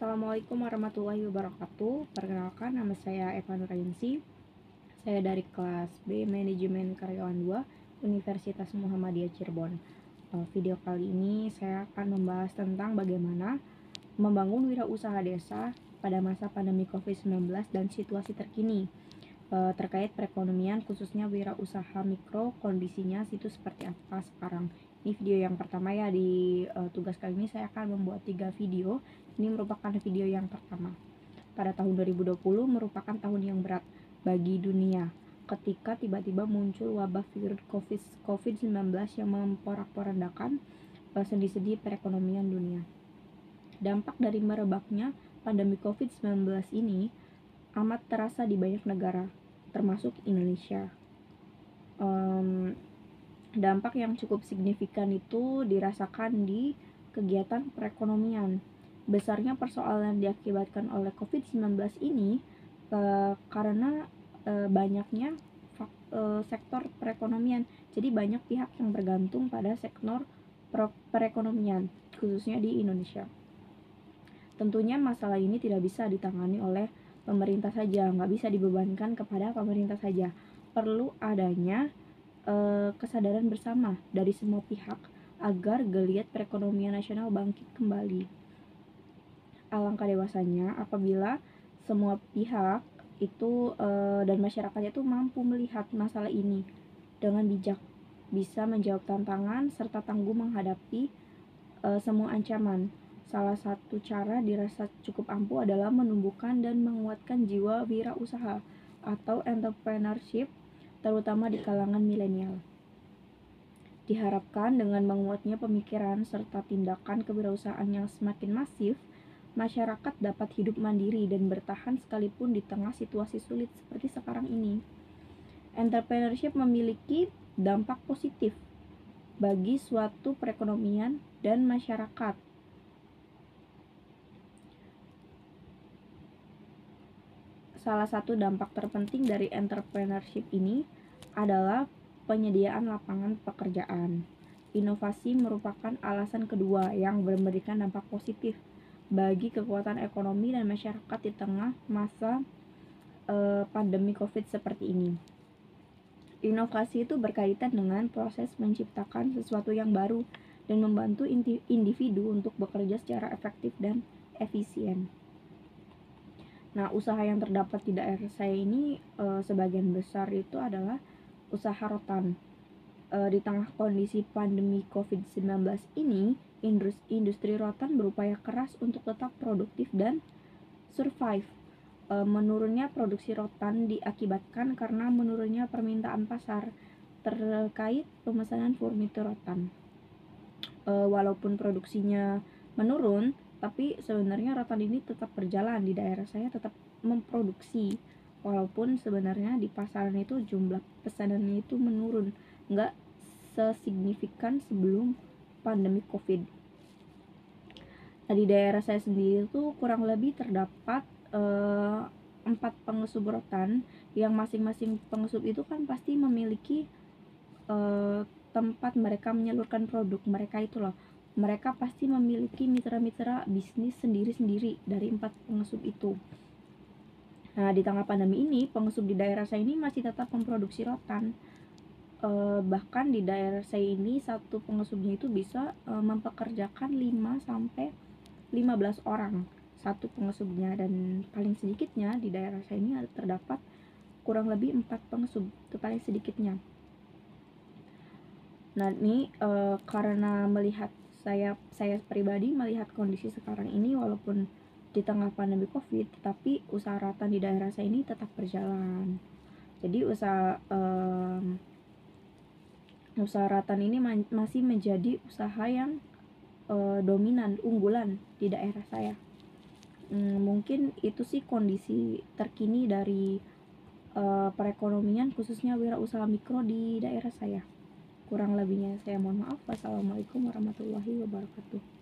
Assalamualaikum warahmatullahi wabarakatuh. Perkenalkan, nama saya Eva Nurainsi. Saya dari kelas B Manajemen Karyawan 2 Universitas Muhammadiyah Cirebon. Video kali ini saya akan membahas tentang bagaimana membangun wirausaha desa pada masa pandemi COVID-19 dan situasi terkini terkait perekonomian, khususnya wirausaha mikro, kondisinya situ seperti apa sekarang. Ini video yang pertama ya. Di tugas kali ini saya akan membuat 3 video. Ini merupakan video yang pertama. Pada tahun 2020 merupakan tahun yang berat bagi dunia ketika tiba-tiba muncul wabah virus COVID-19 yang memporak-porandakan sendi-sendi perekonomian dunia. Dampak dari merebaknya pandemi COVID-19 ini amat terasa di banyak negara, termasuk Indonesia. Dampak yang cukup signifikan itu dirasakan di kegiatan perekonomian. Besarnya persoalan diakibatkan oleh COVID-19 ini karena banyaknya sektor perekonomian. Jadi banyak pihak yang bergantung pada sektor perekonomian, khususnya di Indonesia. Tentunya masalah ini tidak bisa ditangani oleh pemerintah saja, nggak bisa dibebankan kepada pemerintah saja. Perlu adanya kesadaran bersama dari semua pihak agar geliat perekonomian nasional bangkit kembali. Alangkah dewasanya apabila semua pihak itu dan masyarakatnya itu mampu melihat masalah ini dengan bijak, bisa menjawab tantangan serta tangguh menghadapi semua ancaman. Salah satu cara dirasa cukup ampuh adalah menumbuhkan dan menguatkan jiwa wirausaha atau entrepreneurship, terutama di kalangan milenial. Diharapkan dengan menguatnya pemikiran serta tindakan kewirausahaan yang semakin masif, masyarakat dapat hidup mandiri dan bertahan sekalipun di tengah situasi sulit seperti sekarang ini. Entrepreneurship memiliki dampak positif bagi suatu perekonomian dan masyarakat. Salah satu dampak terpenting dari entrepreneurship ini adalah penyediaan lapangan pekerjaan. Inovasi merupakan alasan kedua yang memberikan dampak positif bagi kekuatan ekonomi dan masyarakat di tengah masa pandemi COVID seperti ini. Inovasi itu berkaitan dengan proses menciptakan sesuatu yang baru dan membantu individu untuk bekerja secara efektif dan efisien. Nah, usaha yang terdapat di daerah saya ini sebagian besar itu adalah usaha rotan. Di tengah kondisi pandemi COVID-19 ini, industri rotan berupaya keras untuk tetap produktif dan survive. Menurunnya produksi rotan diakibatkan karena menurunnya permintaan pasar terkait pemesanan furnitur rotan. Walaupun produksinya menurun, tapi sebenarnya rotan ini tetap berjalan di daerah saya, tetap memproduksi, walaupun sebenarnya di pasaran itu jumlah pesanannya itu menurun, nggak sesignifikan sebelum pandemi COVID. Nah, di daerah saya sendiri itu kurang lebih terdapat 4 pengesup rotan, yang masing-masing pengesup itu kan pasti memiliki tempat mereka menyalurkan produk mereka itu loh. Mereka pasti memiliki mitra-mitra bisnis sendiri-sendiri dari 4 pengesup itu. Nah, di tengah pandemi ini, pengesup di daerah saya ini masih tetap memproduksi rotan. Bahkan di daerah saya ini satu pengesupnya itu bisa mempekerjakan 5-15 orang satu pengesupnya, dan paling sedikitnya di daerah saya ini terdapat kurang lebih 4 pengesup, itu paling sedikitnya. Nah, ini karena melihat saya pribadi melihat kondisi sekarang ini, walaupun di tengah pandemi COVID, tetapi usaha rotan di daerah saya ini tetap berjalan. Jadi usaha rotan ini masih menjadi usaha yang dominan, unggulan di daerah saya. Mungkin itu sih kondisi terkini dari perekonomian, khususnya wirausaha mikro di daerah saya. Kurang lebihnya saya mohon maaf. Wassalamualaikum warahmatullahi wabarakatuh.